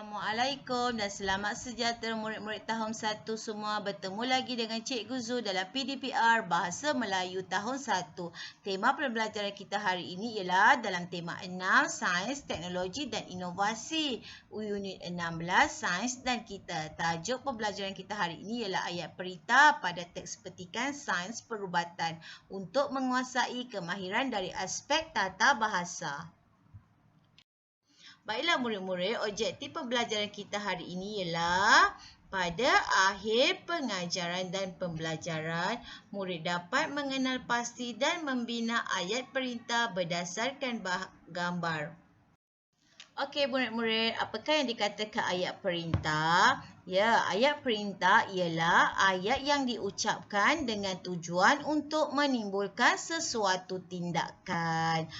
Assalamualaikum dan selamat sejahtera murid-murid tahun 1 semua. Bertemu lagi dengan Cikgu Zul dalam PDPR Bahasa Melayu tahun 1. Tema pembelajaran kita hari ini ialah dalam tema 6 Sains, Teknologi dan Inovasi. Unit 16 Sains dan Kita. Tajuk pembelajaran kita hari ini ialah ayat perintah pada teks petikan Sains Perubatan untuk menguasai kemahiran dari aspek tata bahasa. Baiklah murid-murid, objektif pembelajaran kita hari ini ialah pada akhir pengajaran dan pembelajaran, murid dapat mengenal pasti dan membina ayat perintah berdasarkan gambar. Okey murid-murid, apakah yang dikatakan ayat perintah? Ya, ayat perintah ialah ayat yang diucapkan dengan tujuan untuk menimbulkan sesuatu tindakan.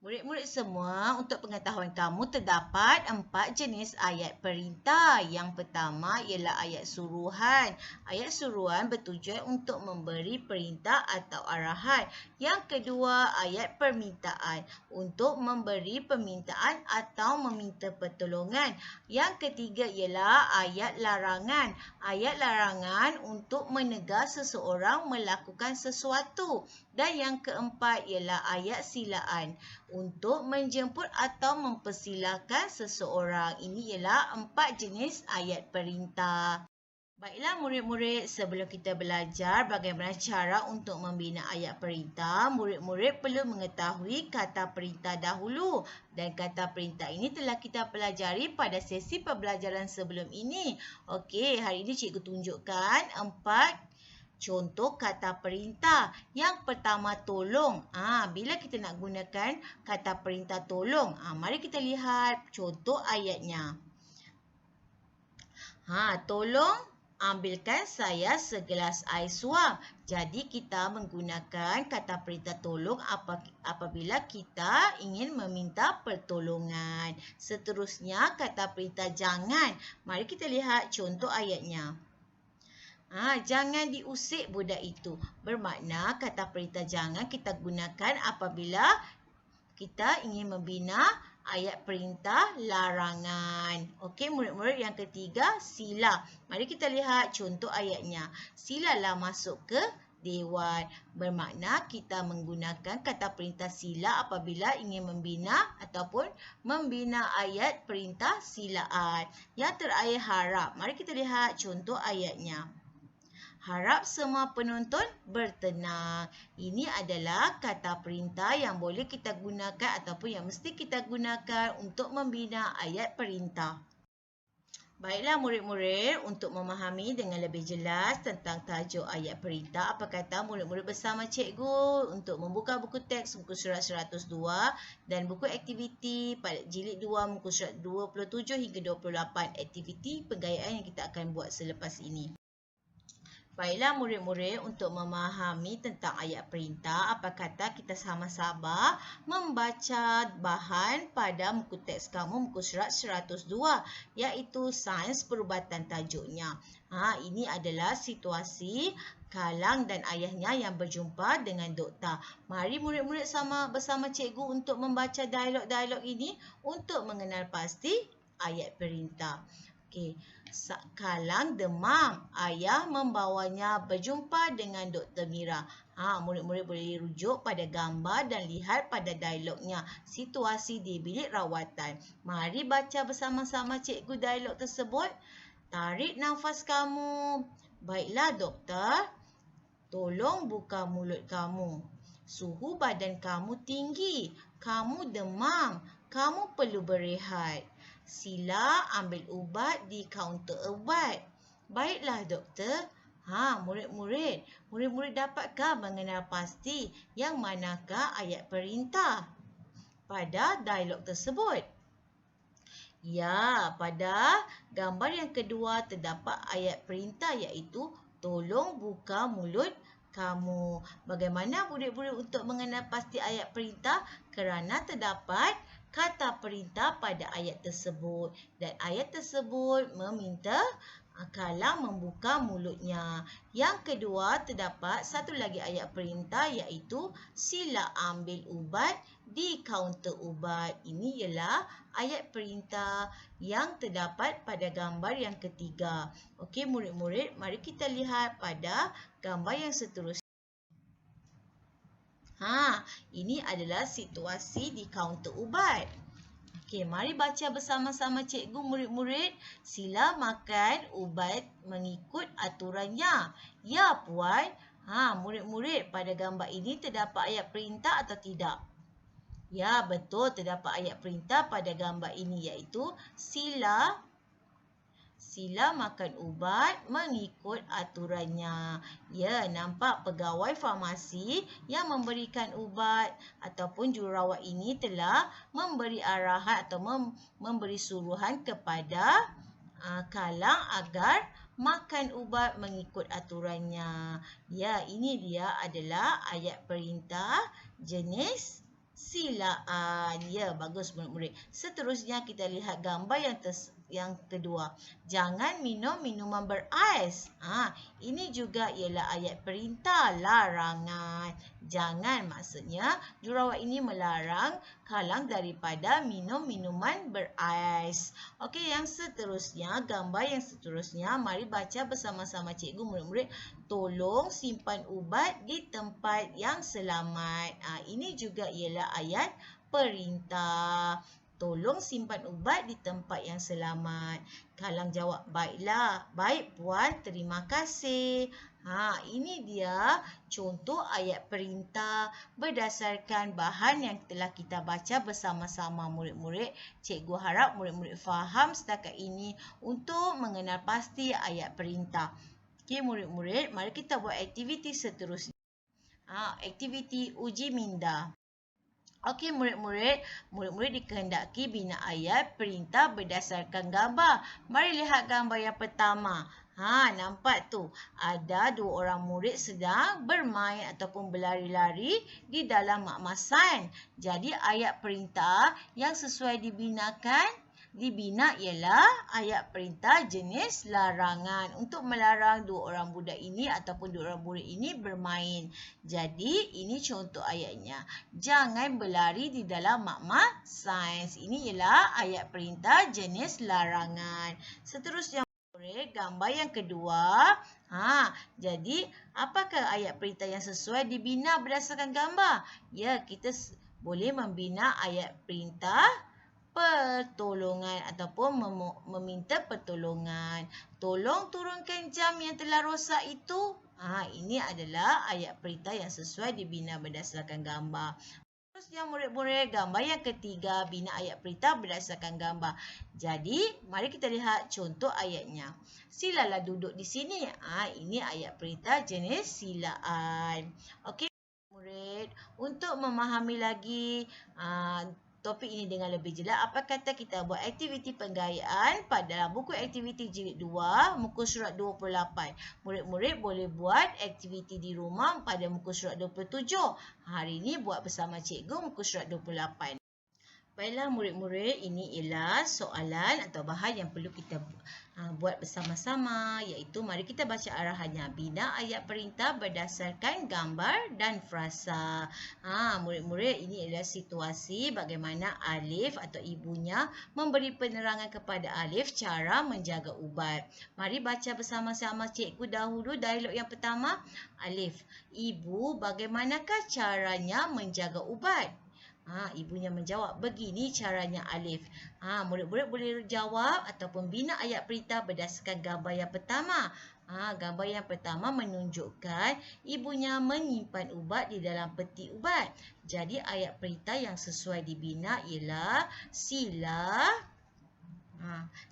Murid-murid semua, untuk pengetahuan kamu terdapat 4 jenis ayat perintah. Yang pertama ialah ayat suruhan. Ayat suruhan bertujuan untuk memberi perintah atau arahan. Yang kedua, ayat permintaan untuk memberi permintaan atau meminta pertolongan. Yang ketiga ialah ayat larangan. Ayat larangan untuk menegur seseorang melakukan sesuatu. Dan yang keempat ialah ayat silaan untuk menjemput atau mempersilakan seseorang. Ini ialah 4 jenis ayat perintah. Baiklah murid-murid, sebelum kita belajar bagaimana cara untuk membina ayat perintah, murid-murid perlu mengetahui kata perintah dahulu. Dan kata perintah ini telah kita pelajari pada sesi pembelajaran sebelum ini. Okey, hari ini cikgu tunjukkan 4 contoh kata perintah. Yang pertama, tolong. Bila kita nak gunakan kata perintah tolong, mari kita lihat contoh ayatnya. Tolong ambilkan saya segelas air suam. Jadi kita menggunakan kata perintah tolong apabila kita ingin meminta pertolongan. Seterusnya, kata perintah jangan. Mari kita lihat contoh ayatnya. Jangan diusik budak itu. Bermakna kata perintah jangan kita gunakan apabila kita ingin membina ayat perintah larangan. Okey murid-murid, yang ketiga sila. Mari kita lihat contoh ayatnya. Silalah masuk ke dewan. Bermakna kita menggunakan kata perintah sila apabila ingin membina ataupun membina ayat perintah silaan. Yang terakhir harap. Mari kita lihat contoh ayatnya. Harap semua penonton bertenang. Ini adalah kata perintah yang boleh kita gunakan ataupun yang mesti kita gunakan untuk membina ayat perintah. Baiklah murid-murid, untuk memahami dengan lebih jelas tentang tajuk ayat perintah, apa kata murid-murid bersama cikgu untuk membuka buku teks muka surat 102 dan buku aktiviti pada jilid 2 muka surat 27 hingga 28 aktiviti penggayaan yang kita akan buat selepas ini. Baiklah murid-murid, untuk memahami tentang ayat perintah, apa kata kita sama-sama membaca bahan pada muka teks kamu muka surat 102 iaitu Sains Perubatan tajuknya. Ini adalah situasi Kalang dan ayahnya yang berjumpa dengan doktor. Mari murid-murid bersama cikgu untuk membaca dialog-dialog ini untuk mengenal pasti ayat perintah. Okey. Kalang demam. Ayah membawanya berjumpa dengan Dr. Mira. Murid-murid boleh rujuk pada gambar dan lihat pada dialognya. Situasi di bilik rawatan. Mari baca bersama-sama cikgu dialog tersebut. Tarik nafas kamu. Baiklah doktor. Tolong buka mulut kamu. Suhu badan kamu tinggi. Kamu demam. Kamu perlu berehat. Sila ambil ubat di kaunter ubat. Baiklah doktor. Murid-murid dapatkah mengenal pasti yang manakah ayat perintah pada dialog tersebut? Ya, pada gambar yang kedua terdapat ayat perintah iaitu tolong buka mulut kamu. Bagaimana murid-murid untuk mengenal pasti ayat perintah? Kerana terdapat kata perintah pada ayat tersebut. Dan ayat tersebut meminta kalang membuka mulutnya. Yang kedua, terdapat satu lagi ayat perintah iaitu sila ambil ubat di kaunter ubat. Ini ialah ayat perintah yang terdapat pada gambar yang ketiga. Okey, murid-murid, mari kita lihat pada gambar yang seterusnya. Ini adalah situasi di kaunter ubat. Okey, mari baca bersama-sama cikgu, murid-murid. Sila makan ubat mengikut aturannya. Ya, Puan. Murid-murid, pada gambar ini terdapat ayat perintah atau tidak? Ya, betul, terdapat ayat perintah pada gambar ini iaitu sila makan ubat mengikut aturannya. Ya, nampak pegawai farmasi yang memberikan ubat ataupun jururawat ini telah memberi arahan atau memberi suruhan kepada kalang agar makan ubat mengikut aturannya. Ya, ini dia adalah ayat perintah jenis silaan. Ya, bagus murid-murid. Seterusnya kita lihat gambar yang kedua. Jangan minum minuman berais. Ini juga ialah ayat perintah larangan. Jangan maksudnya jururawat ini melarang kalang daripada minum minuman berais. Okey, yang seterusnya, gambar yang seterusnya, mari baca bersama-sama cikgu, murid-murid. Tolong simpan ubat di tempat yang selamat. Ini juga ialah ayat perintah. Tolong simpan ubat di tempat yang selamat. Kalang jawab, baiklah. Baik, Puan. Terima kasih. Ini dia contoh ayat perintah berdasarkan bahan yang telah kita baca bersama-sama, murid-murid. Cikgu harap murid-murid faham setakat ini untuk mengenal pasti ayat perintah. Okey, murid-murid, mari kita buat aktiviti seterusnya. Aktiviti uji minda. Okey, murid-murid dikehendaki bina ayat perintah berdasarkan gambar. Mari lihat gambar yang pertama. Nampak tu. Ada dua orang murid sedang bermain ataupun berlari-lari di dalam makmasan. Jadi ayat perintah yang sesuai dibina ialah ayat perintah jenis larangan untuk melarang dua orang budak ini ataupun dua orang murid ini bermain. Jadi ini contoh ayatnya. Jangan berlari di dalam makmah sains. Ini ialah ayat perintah jenis larangan. Seterusnya, gambar yang kedua. Jadi apakah ayat perintah yang sesuai dibina berdasarkan gambar? Ya, kita boleh membina ayat perintah pertolongan ataupun meminta pertolongan. Tolong turunkan jam yang telah rosak itu. Ini adalah ayat perintah yang sesuai dibina berdasarkan gambar. Terusnya, murid-murid, gambar yang ketiga, bina ayat perintah berdasarkan gambar. Jadi, mari kita lihat contoh ayatnya. Silalah duduk di sini. Ini ayat perintah jenis silaan. Okey, murid, untuk memahami lagi topik ini dengan lebih jelas, apa kata kita buat aktiviti penggayaan pada buku aktiviti jilid 2, muka surat 28. Murid-murid boleh buat aktiviti di rumah pada muka surat 27. Hari ini buat bersama cikgu muka surat 28. Baiklah murid-murid, ini ialah soalan atau bahan yang perlu kita buat bersama-sama, iaitu mari kita baca arahannya. Bina ayat perintah berdasarkan gambar dan frasa. Murid-murid, ini adalah situasi bagaimana Alif atau ibunya memberi penerangan kepada Alif cara menjaga ubat. Mari baca bersama-sama cikgu dahulu dialog yang pertama. Alif, ibu bagaimanakah caranya menjaga ubat? Ibunya menjawab, begini caranya Alif. Murid-murid boleh jawab ataupun bina ayat perintah berdasarkan gambar yang pertama. Gambar yang pertama menunjukkan ibunya menyimpan ubat di dalam peti ubat. Jadi ayat perintah yang sesuai dibina ialah sila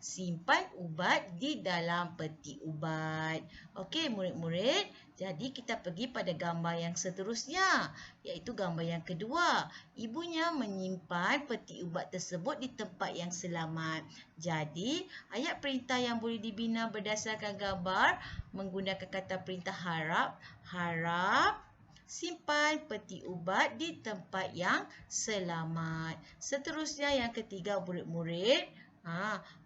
simpan ubat di dalam peti ubat. Okey murid-murid, jadi kita pergi pada gambar yang seterusnya, iaitu gambar yang kedua. Ibunya menyimpan peti ubat tersebut di tempat yang selamat. Jadi ayat perintah yang boleh dibina berdasarkan gambar menggunakan kata perintah harap simpan peti ubat di tempat yang selamat. Seterusnya yang ketiga murid-murid.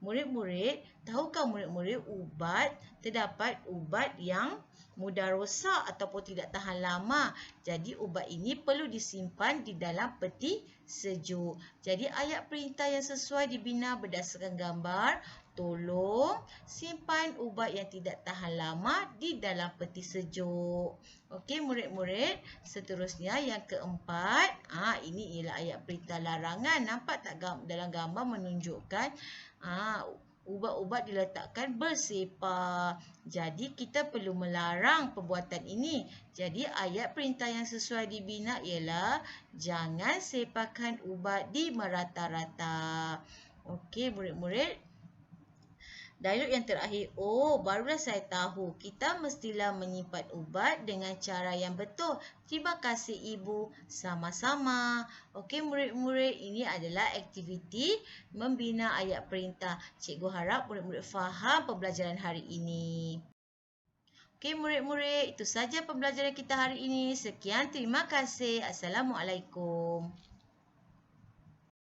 Murid-murid, tahukah murid-murid ubat, terdapat ubat yang mudah rosak ataupun tidak tahan lama. Jadi ubat ini perlu disimpan di dalam peti sejuk. Jadi ayat perintah yang sesuai dibina berdasarkan gambar. Tolong simpan ubat yang tidak tahan lama di dalam peti sejuk. Okey murid-murid, seterusnya yang keempat, ini ialah ayat perintah larangan. Nampak tak dalam gambar menunjukkan ubat-ubat diletakkan bersepah. Jadi kita perlu melarang perbuatan ini. Jadi ayat perintah yang sesuai dibina ialah jangan sepahkan ubat di merata-rata. Okey murid-murid. Dialog yang terakhir, barulah saya tahu. Kita mestilah menyimpan ubat dengan cara yang betul. Terima kasih Ibu. Sama-sama. Okey murid-murid, ini adalah aktiviti membina ayat perintah. Cikgu harap murid-murid faham pembelajaran hari ini. Okey murid-murid, itu saja pembelajaran kita hari ini. Sekian, terima kasih. Assalamualaikum.